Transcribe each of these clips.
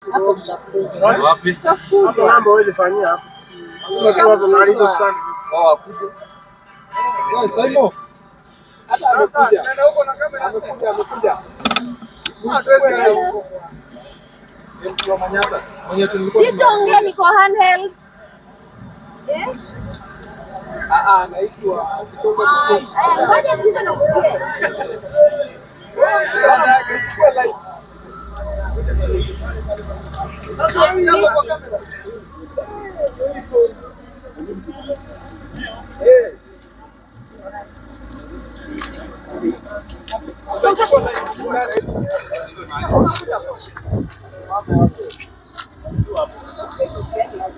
Hapo tutafukuzwa. Wapi? Hapo mambo hawezi fanyia hapo. Hakuna watu wanalizo stand. Wao wakuje. Wewe Saimo. Hata amekuja. Nenda huko na kamera. Amekuja. Ndio Manyatta. Mwenye tulikuwa. Sitonge niko handheld. Eh? Naitwa kutoka Ngoja sisi na kuja. Chukua live.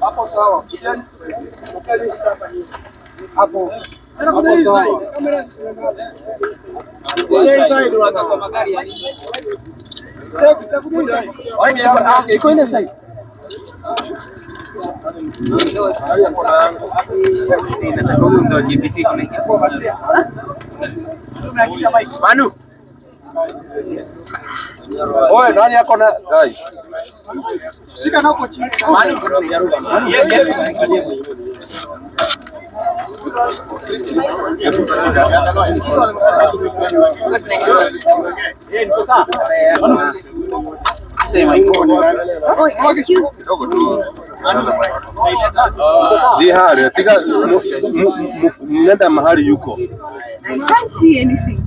Hapo sawa. Hapo. Kamera side wana kwa magari ya nje. Okay, iko ile side. Nataka mtu wa GBC kunaingia. Manu. Oe, nani yako na guys? Shika hapo chini. Manu. Mnenda mahali yuko. I can't see anything.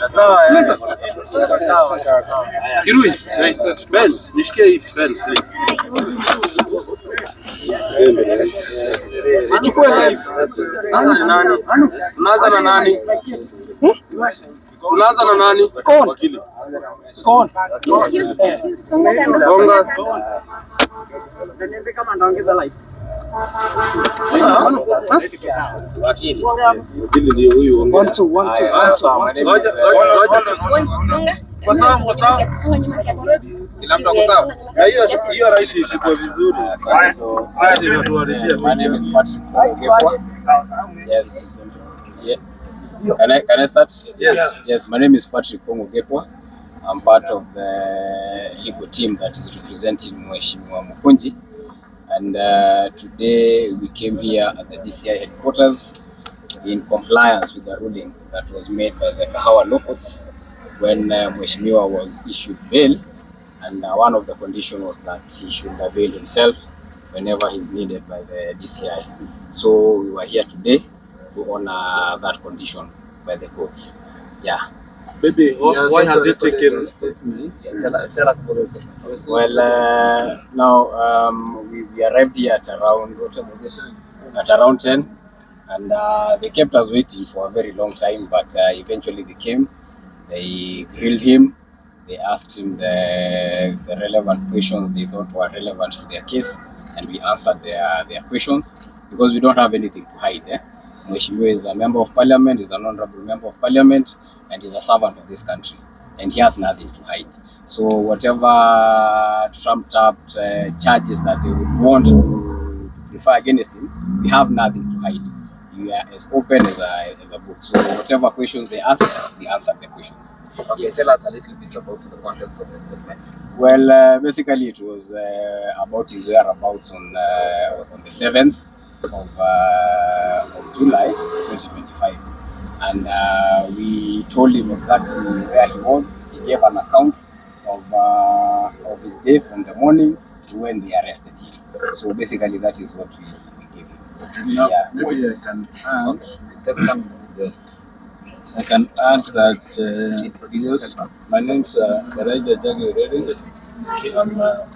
Sawa. Kirui. Ben, nishikie hii Ben, please. Chukua live. Sasa ni nani? Unaanza na nani? Unaanza na nani? Wakili. Kon. Songa. Niambie kama ndaongeza live. Wakili. Wakili ndio huyu ongea. 1 2 Ngoja. Kwa sawa. Kila mtu ako sawa. Hiyo right ishikwe vizuri. So, ndio tuharibia. My name is Patrick Gepwa. Yes. Yeah. Can I start? Yes, my name is Patrick Gepwa. I'm part of the legal team that is representing Mheshimiwa Mukunji. And today we came here at the DCI headquarters in compliance with the ruling that was made by the Kahawa law courts when Mheshimiwa was issued bail, and one of the conditions was that he should avail himself whenever he's needed by the DCI. So we were here today to honor that condition by the courts. Yeah. Baby, why has it taken statement? Tell us about this. Well, now we arrived here at around, what time was it? At around 10, and they kept us waiting for a very long time, but eventually they came. They grilled him. They asked him the relevant questions they thought were relevant to their case, and we answered their questions because we don't have anything to hide. Mheshimiwa is a member of parliament, is an honorable member of parliament, and he's a servant of this country, and he has nothing to hide. So whatever trumped up charges that they would want to prefer against him, we have nothing to hide. We are as open as a book. So whatever questions they ask, we answer the questions. Okay, yes. Tell us a little bit about the contents of the statement. Well, basically it was about his whereabouts on the 7th of July 2025. And we told him exactly where he was. He gave an account of his day from the morning to when they arrested him. So basically that is what we gave him. Now, maybe I can add that yes, my name is Elijah Jagger. I'm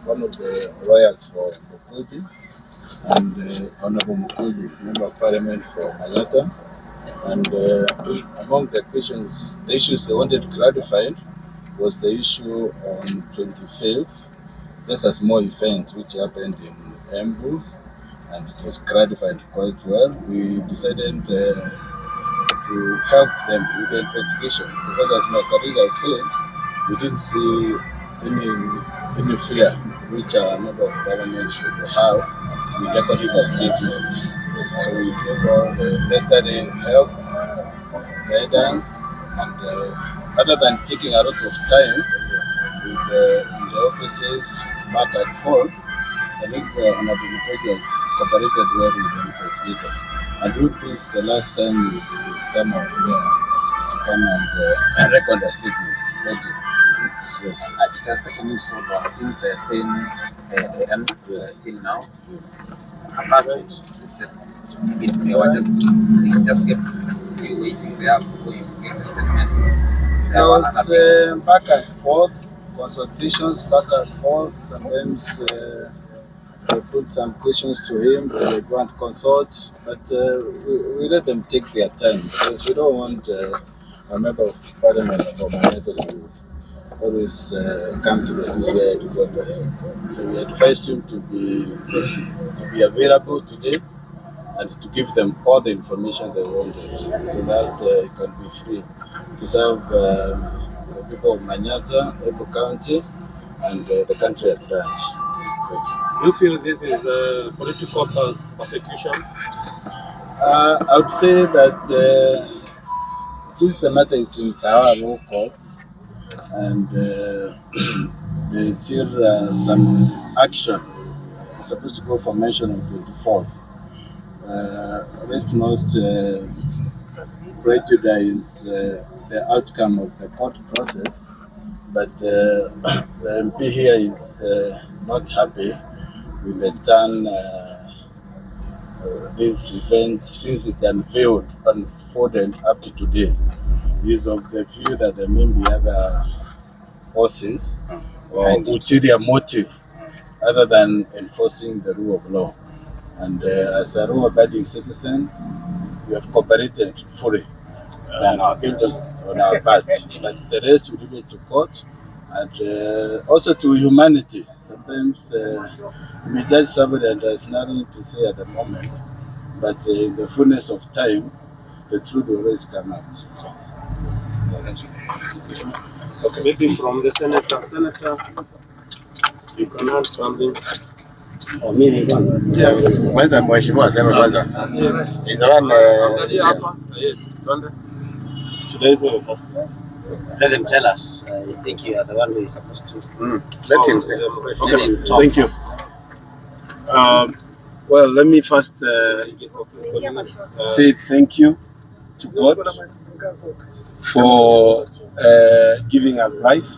one of the lawyers for Mukunji, and Honorable Mukunji, Member of Parliament for Manyatta. And among the questions, the issues they wanted clarified was the issue on 25th, just a small event which happened in Embu, and it was clarified quite well. We decided to help them with the investigation because, as my colleague has said, we didn't see any fear which a member of parliament should have in recording a statement. So we gave all the necessary help, guidance, and other than taking a lot of time with in the offices back and forth, I think Honorable Pages cooperated well with the investigators. And would this the last time you'll be someone here to come and record a statement? Thank you. Yes. It has taken you so long since 10 a.m. Till now. Apart from it, they just kept you waiting there before you get the statement. There was back and forth, consultations back and forth. Sometimes they put some questions to him, they go and consult, but we let them take their time because we don't want a member of parliament from Manyatta to always come to the DCI headquarters. So we advised him to be available today and to give them all the information they wanted so that he can be free to serve the people of Manyatta, Ebo County, and the country at large. Do you feel this is a political persecution? I would say that since the matter is in Kahawa Law Courts and there's still some action is supposed to go for mention on 24th. Let's not prejudice the outcome of the court process, but the MP here is not happy with the turn this event since it unfolded up to today. He is of the view that there may be other forces or ulterior motive other than enforcing the rule of law. And as a law-abiding citizen, we have cooperated fully on our part. But the rest we leave it to court and also to humanity. Sometimes we judge somebody and there's nothing to say at the moment, but in the fullness of time, the truth will always come out. Okay, maybe from the senator. Senator, you can add something. Kwanza mheshimiwa aseme kwanza. Is one Yes, Should I say first? Let them tell us. I think you are the one who is supposed to. let him say. Okay, thank you. Well, let me first say thank you to God for giving us life,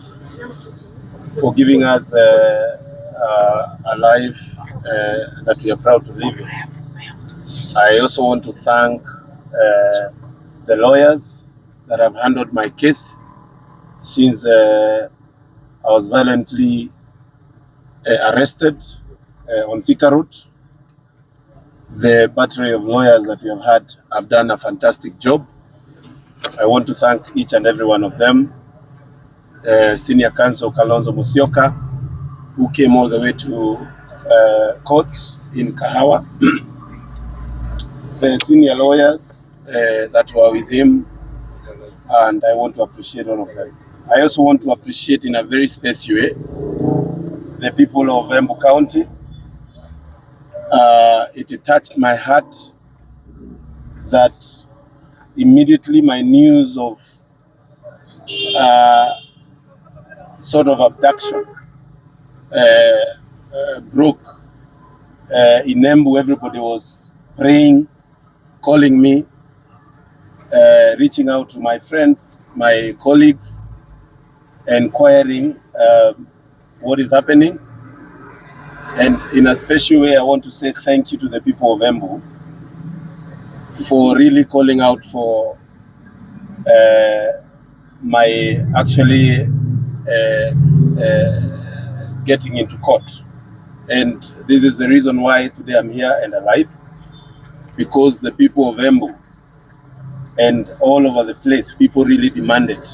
for giving us a life that we are proud to live in. I also want to thank the lawyers that have handled my case since I was violently arrested on Thika Road. The battery of lawyers that we have had have done a fantastic job. I want to thank each and every one of them. Senior Counsel Kalonzo Musyoka, who came all the way to court in Kahawa. The senior lawyers that were with him, and I want to appreciate all of them. I also want to appreciate in a very special way the people of Embu County. It touched my heart that immediately my news of sort of abduction broke in Embu. Everybody was praying, calling me, reaching out to my friends, my colleagues, inquiring what is happening. And in a special way, I want to say thank you to the people of Embu for really calling out for my actually getting into court. And this is the reason why today I'm here and alive, because the people of Embu and all over the place, people really demanded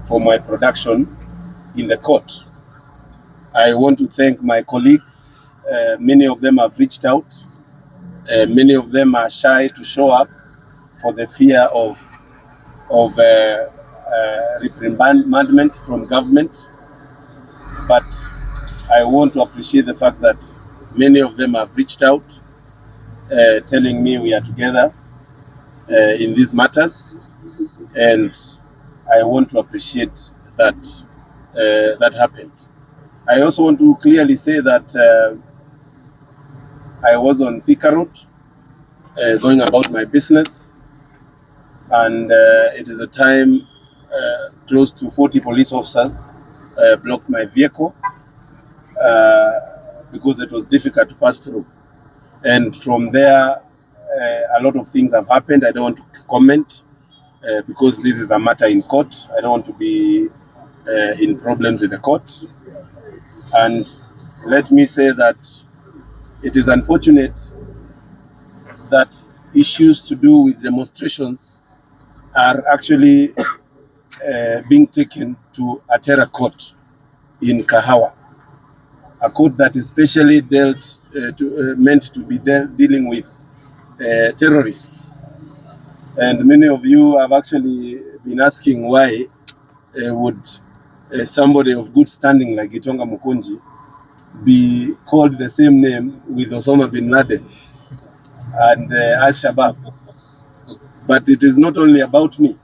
for my production in the court. I want to thank my colleagues. Many of them have reached out. Many of them are shy to show up for the fear of reprimandment from government. But I want to appreciate the fact that many of them have reached out, telling me we are together in these matters. And I want to appreciate that that happened. I also want to clearly say that I was on Thika Road going about my business, and it is a time close to 40 police officers blocked my vehicle because it was difficult to pass through. And from there, a lot of things have happened. I don't want to comment because this is a matter in court. I don't want to be in problems with the court. And let me say that it is unfortunate that issues to do with demonstrations are actually being taken to a terror court in Kahawa, a court that is specially meant to be dealing with terrorists. And many of you have actually been asking why would somebody of good standing like Itonga Mukunji be called the same name with Osama bin Laden and Al-Shabaab. But it is not only about me.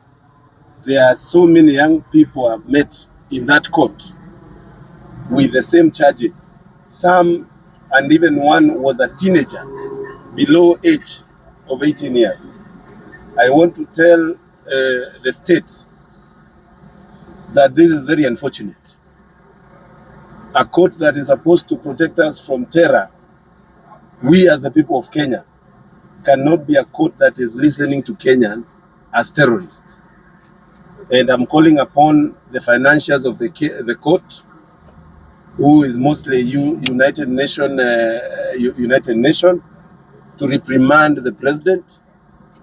There are so many young people I've met in that court with the same charges. Some, and even one was a teenager below age of 18 years. I want to tell the state that this is very unfortunate. A court that is supposed to protect us from terror, we as the people of Kenya, cannot be a court that is listening to Kenyans as terrorists. And I'm calling upon the financiers of the court, who is mostly United Nation, to reprimand the president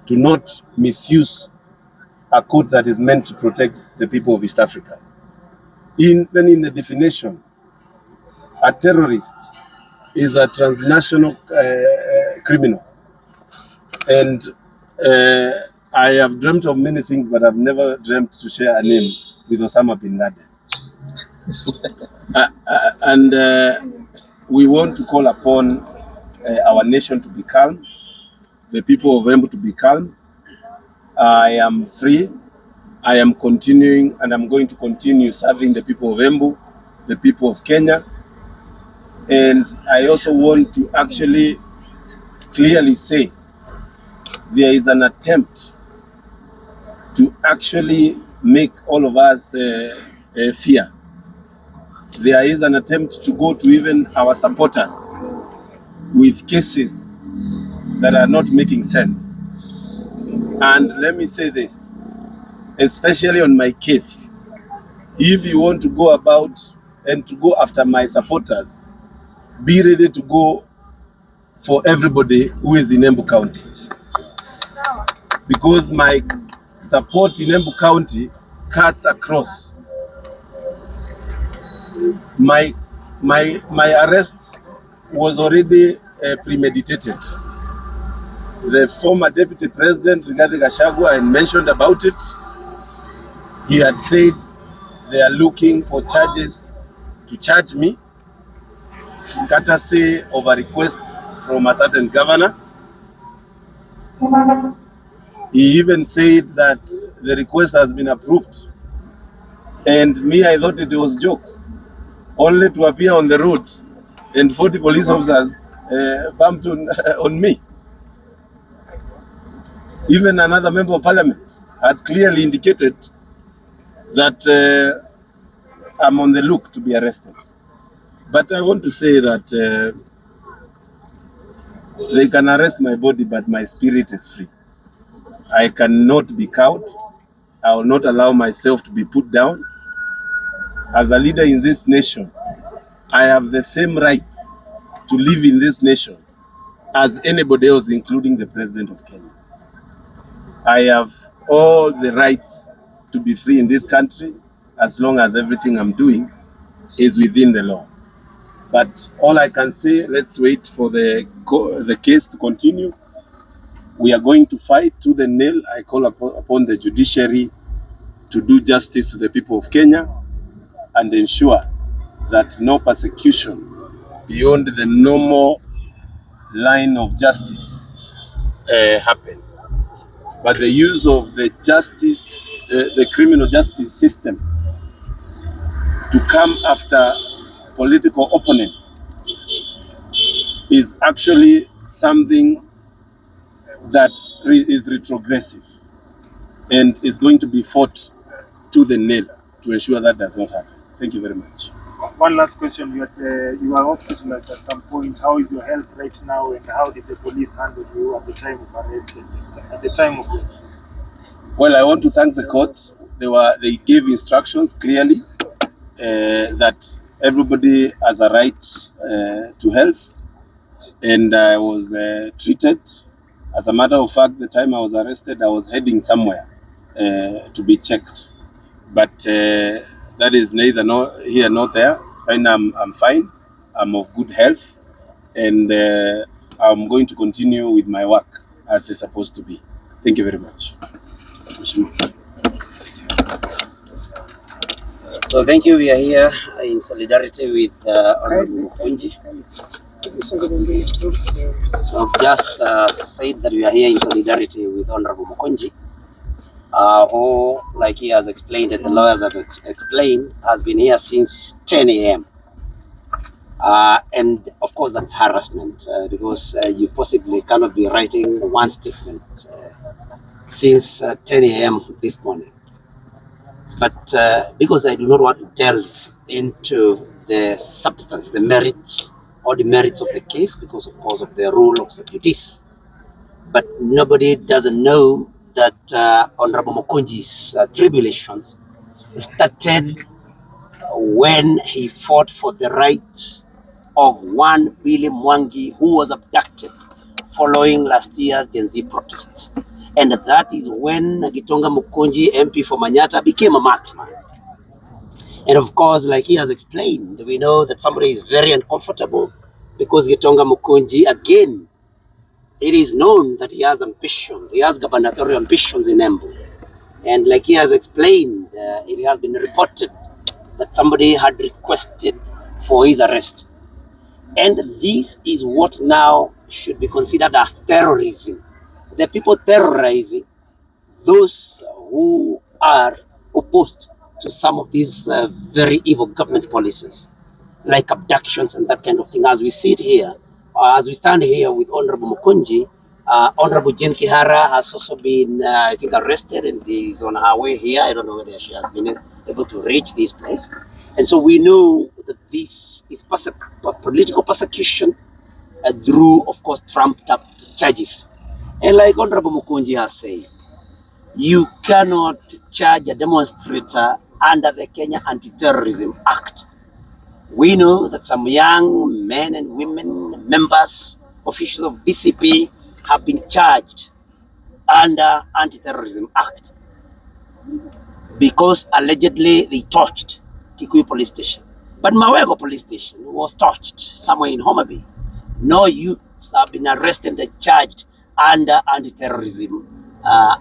to not misuse a court that is meant to protect the people of East Africa. Even in the definition, a terrorist is a transnational criminal. And I have dreamt of many things, but I've never dreamt to share a name with Osama bin Laden. And we want to call upon our nation to be calm, the people of Embu to be calm. I am free. I am continuing, and I'm going to continue serving the people of Embu, the people of Kenya. And I also want to actually clearly say there is an attempt to actually make all of us fear. There is an attempt to go to even our supporters with cases that are not making sense. And let me say this, especially on my case, if you want to go about and to go after my supporters, be ready to go for everybody who is in Embu County. Because my support in Embu County cuts across. My arrest was already premeditated. The former Deputy President, Rigathi Gachagua, had mentioned about it. He had said they are looking for charges to charge me, courtesy of a request from a certain governor. He even said that the request has been approved. And me, I thought it was jokes, only to appear on the road and 40 police officers bumped on me. Even another member of parliament had clearly indicated that I'm on the look to be arrested. But I want to say that they can arrest my body, but my spirit is free. I cannot be cowed. I will not allow myself to be put down. As a leader in this nation, I have the same rights to live in this nation as anybody else, including the President of Kenya. I have all the rights to be free in this country as long as everything I'm doing is within the law. But all I can say, let's wait for the case to continue. We are going to fight to the nail. I call upon the judiciary to do justice to the people of Kenya and ensure that no persecution beyond the normal line of justice happens. But the use of the justice the criminal justice system to come after political opponents is actually something that is retrogressive and is going to be fought to the nail to ensure that does not happen. Thank you very much. One last question. You are hospitalized at some point. How is your health right now, and how did the police handle you at the time of arrest and at the time of your release? Well, I want to thank the courts. They gave instructions clearly that everybody has a right to health, and I was treated. As a matter of fact, the time I was arrested, I was heading somewhere to be checked, but that is neither here nor there. Right now, I'm fine. I'm of good health, and I'm going to continue with my work as it's supposed to be. Thank you very much. So thank you. We are here in solidarity with Honorable Mukonji. So I've just said that we are here in solidarity with Honorable Mukonji, who, like he has explained and the lawyers have explained, has been here since 10 a.m. And of course that's harassment because you possibly cannot be writing one statement since 10 a.m. this morning. But because I do not want to delve into the substance, the merits or the merits of the case, because of course of the rule of sub judice, but nobody doesn't know that Honorable Mukonji's tribulations started when he fought for the rights of one Billy Mwangi who was abducted following last year's Gen Z protests. And that is when Gitonga Mukonji, MP for Manyatta, became a marked man. And of course, like he has explained, we know that somebody is very uncomfortable because Gitonga Mukonji, again, it is known that he has ambitions. He has gubernatorial ambitions in Embu. And like he has explained, it has been reported that somebody had requested for his arrest. And this is what now should be considered as terrorism. The people terrorizing those who are opposed to some of these very evil government policies, like abductions and that kind of thing. As we sit here, as we stand here with Honorable Mukonji, Honorable Jen Kihara has also been, I think, arrested and is on her way here. I don't know whether she has been able to reach this place. And so we know that this is political persecution through, of course, trumped up charges. And like Honorable Mukonji has said, you cannot charge a demonstrator under the Kenya Anti-Terrorism Act. We know that some young men and women, members, officials of BCP have been charged under Anti-Terrorism Act because allegedly they torched Kikuyu police station. But Mawego police station was torched somewhere in Homa Bay. No youths have been arrested and charged under Anti-Terrorism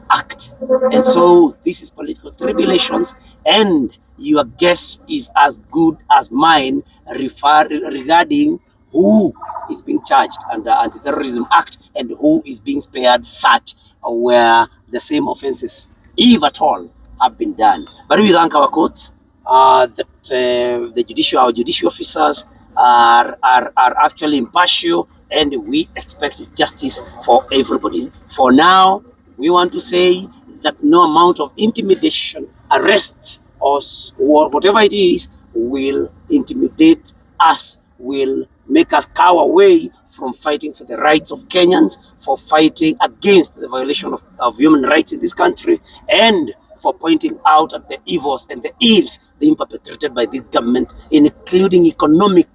Act. And so this is political tribulations, and your guess is as good as mine regarding who is being charged under Anti-Terrorism Act and who is being spared such where the same offenses, if at all, have been done. But we thank our courts that our judicial officers are actually impartial, and we expect justice for everybody. For now, we want to say that no amount of intimidation, arrests, or whatever it is will intimidate us, will make us cower away from fighting for the rights of Kenyans, for fighting against the violation of human rights in this country, and for pointing out at the evils and the ills being perpetrated by this government, including economic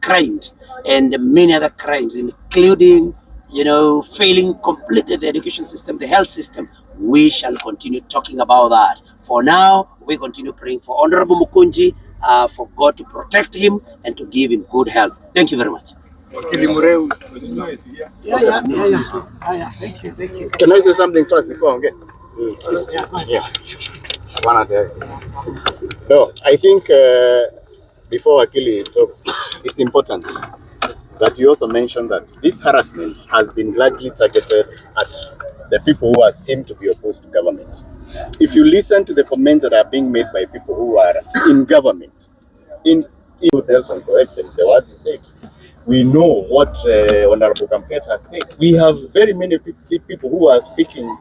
crimes and many other crimes, including, failing completely the education system, the health system. We shall continue talking about that. For now, we continue praying for Honorable Mukonji, for God to protect him and to give him good health. Thank you very much. Thank you. Can I say something first before I get? No, I think before Akili talks, it's important that you also mention that this harassment has been largely targeted at the people who are seem to be opposed to government. If you listen to the comments that are being made by people who are in government, in Nelson corrected the words he said. We know what Honorable Kampet has said. We have very many people who are speaking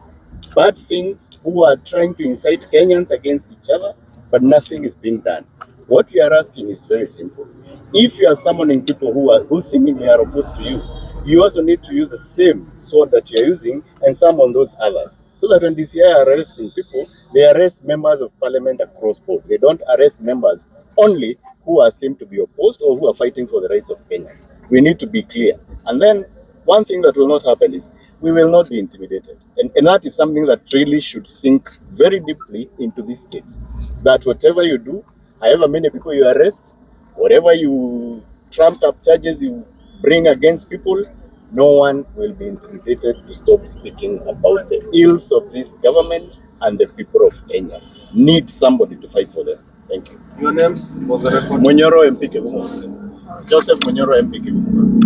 bad things, who are trying to incite Kenyans against each other, but nothing is being done. What we are asking is very simple. If you are summoning people who seemingly are opposed to you, you also need to use the same sword that you are using and summon those others. So that when DCI are arresting people, they arrest members of parliament across board. They don't arrest members only who are seem to be opposed or who are fighting for the rights of Kenyans. We need to be clear. And then one thing that will not happen is we will not be intimidated. And that is something that really should sink very deeply into this state. That whatever you do, however many people you arrest, whatever you trumped up charges you bring against people, no one will be intimidated to stop speaking about the ills of this government and the people of Kenya. Need somebody to fight for them. Thank you. Your names for the record. Munyoro MP Kibungo. Joseph Munyoro MP Kibungo.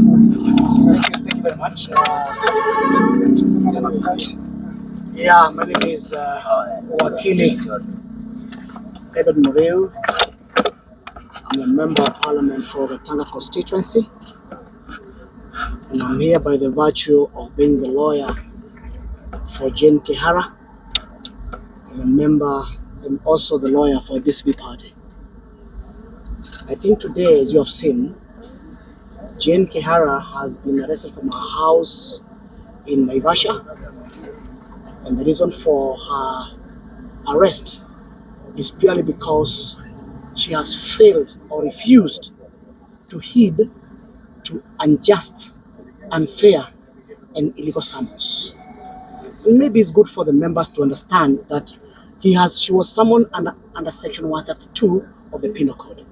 Thank you very much. Yeah, my name is Wakili David Mureu. I'm a member of parliament for the Tanga constituency. And I'm here by the virtue of being the lawyer for Jane Kihara. I'm a member and also the lawyer for the DCP party. I think today, as you have seen, Jane Kihara has been arrested from her house in Naivasha. And the reason for her arrest is purely because she has failed or refused to heed to unjust, unfair, and illegal summons. And maybe it's good for the members to understand that she was summoned under Section 132 of the Penal Code.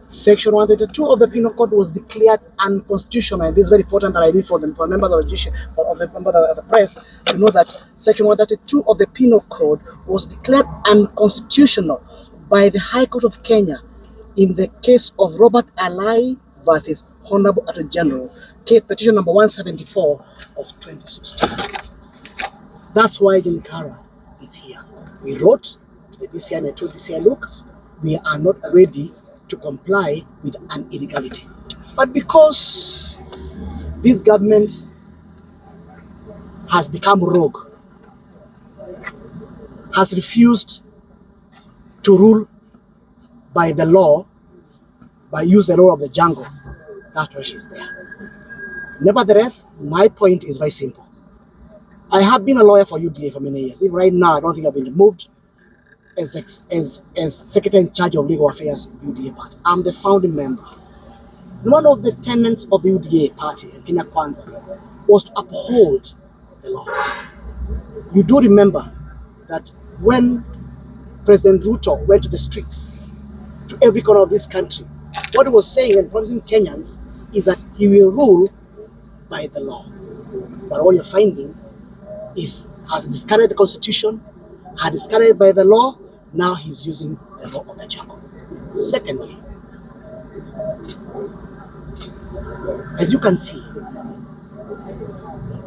Section 132 of the Penal Code was declared unconstitutional, and this is very important that I read for members of the press to know that Section 132 of the Penal Code was declared unconstitutional by the High Court of Kenya in the case of Robert Alai versus Honorable Attorney General, petition number 174 of 2016. That's why Jane Kihara is here. We wrote to the DCI and I told DCI, look, we are not ready to comply with an illegality. But because this government has become rogue, has refused to rule by the law, by use the law of the jungle, that's why she's there. Nevertheless, my point is very simple. I have been a lawyer for UDA for many years. Even right now, I don't think I've been removed as Secretary in charge of Legal Affairs of UDA party. I'm the founding member. One of the tenets of the UDA party in Kenya Kwanza was to uphold the law. You do remember that when President Ruto went to the streets, to every corner of this country, what he was saying and promising Kenyans is that he will rule by the law. But all you're finding is has discarded the constitution, had discarded by the law, now he's using the law of the jungle. Secondly, as you can see,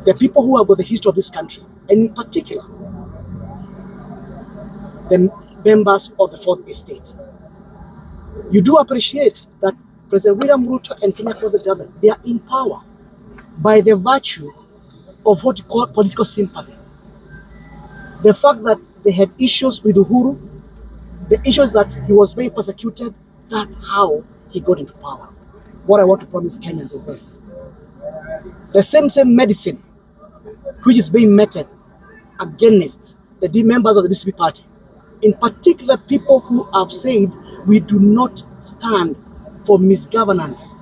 the people who have got the history of this country, and in particular, the members of the Fourth Estate, you do appreciate that President William Ruto and Kenya Kwanza government, they are in power by the virtue of what you call political sympathy. The fact that they had issues with Uhuru, the issues that he was being persecuted, that's how he got into power. What I want to promise Kenyans is this. The same medicine which is being meted against the members of the DCP party, in particular people who have said we do not stand for misgovernance,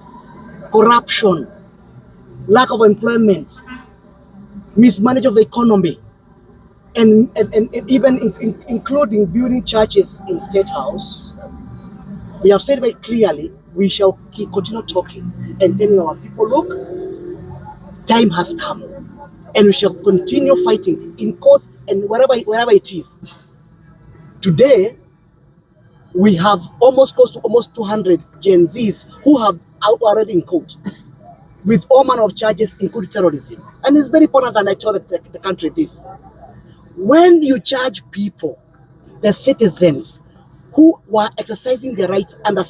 corruption, lack of employment, mismanagement of the economy, and even including building churches in State House. We have said very clearly we shall continue talking and telling our people, look, time has come and we shall continue fighting in court and wherever it is. Today, we have almost close to almost 200 Gen Zs who are already in court. with all manner of charges, including terrorism. And it's very important that I tell the country this. When you charge people, the citizens who were exercising their rights under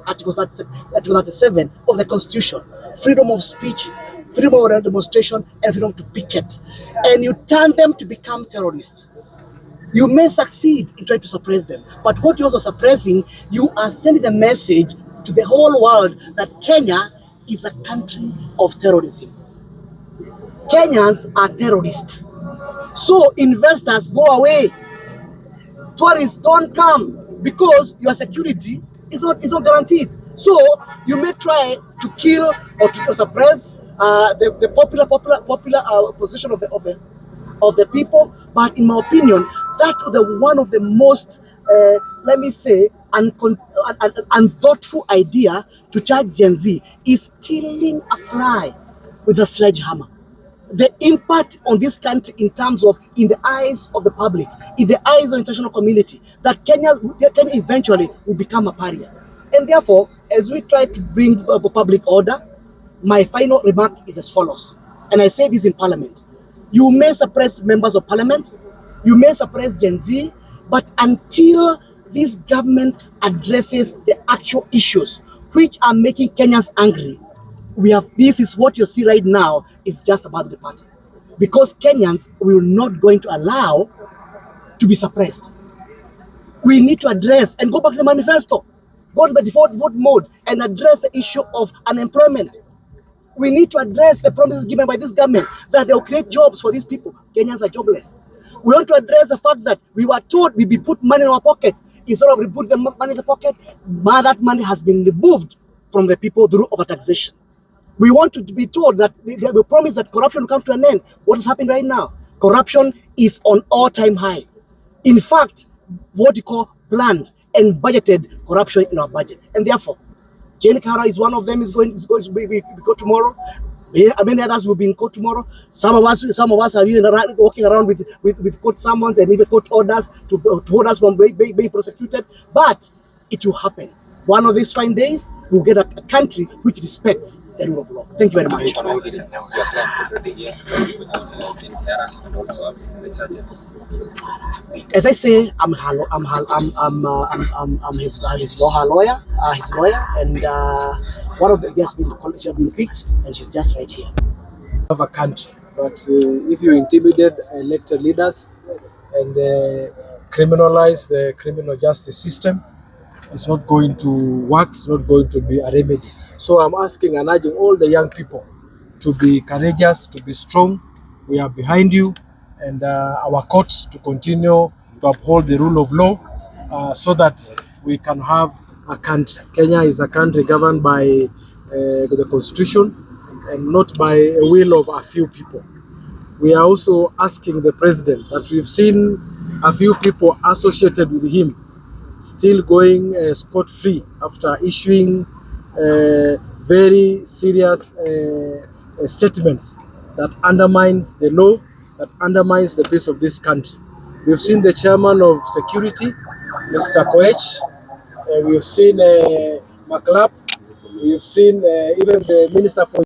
Article 37 of the Constitution, freedom of speech, freedom of demonstration, and freedom to picket, and you turn them to become terrorists, you may succeed in trying to suppress them. But what you're also suppressing, you are sending a message to the whole world that Kenya is a country of terrorism. Kenyans are terrorists. So investors go away. Tourists don't come because your security is not guaranteed. So you may try to kill or to suppress the popular position of the people, but in my opinion, that is the one of the most let me say unthoughtful idea to charge Gen Z is killing a fly with a sledgehammer. The impact on this country in terms of, in the eyes of the public, in the eyes of the international community, that Kenya eventually will become a pariah. And therefore, as we try to bring public order, my final remark is as follows, and I say this in Parliament. You may suppress members of Parliament, you may suppress Gen Z, but until this government addresses the actual issues which are making Kenyans angry, this is what you see right now is just about the party, because Kenyans will not going to allow to be suppressed. We need to address and go back to the manifesto, go to the default vote mode and address the issue of unemployment. We need to address the promises given by this government that they'll create jobs for these people. Kenyans are jobless. We want to address the fact that we were told we be put money in our pockets. Instead of we put the money in the pocket, that money has been removed from the people through overtaxation. We want to be told that they promise that corruption will come to an end. What is happening right now? Corruption is on all-time high. In fact, what you call planned and budgeted corruption in our budget. And therefore, Jane Kara is one of them, is going to be court tomorrow. Many others will be in court tomorrow. Some of us are even walking around with court summons and even court orders to hold us from being prosecuted. But it will happen. One of these fine days, we'll get a country which respects the rule of law. Thank you very much. As I say, I'm his lawyer, and one of the has been picked, and she's just right here. Of a country, but if you intimidate elected leaders and criminalize the criminal justice system, it's not going to work. It's not going to be a remedy. So I'm asking and urging all the young people to be courageous, to be strong. We are behind you, and our courts to continue to uphold the rule of law, so that we can have a country. Kenya is a country governed by the Constitution and not by a will of a few people. We are also asking the president that we've seen a few people associated with him still going scot-free after issuing very serious statements that undermines the law, that undermines the peace of this country. We've seen the chairman of security, Mr. Koech. We've seen McClap. We've seen even the minister for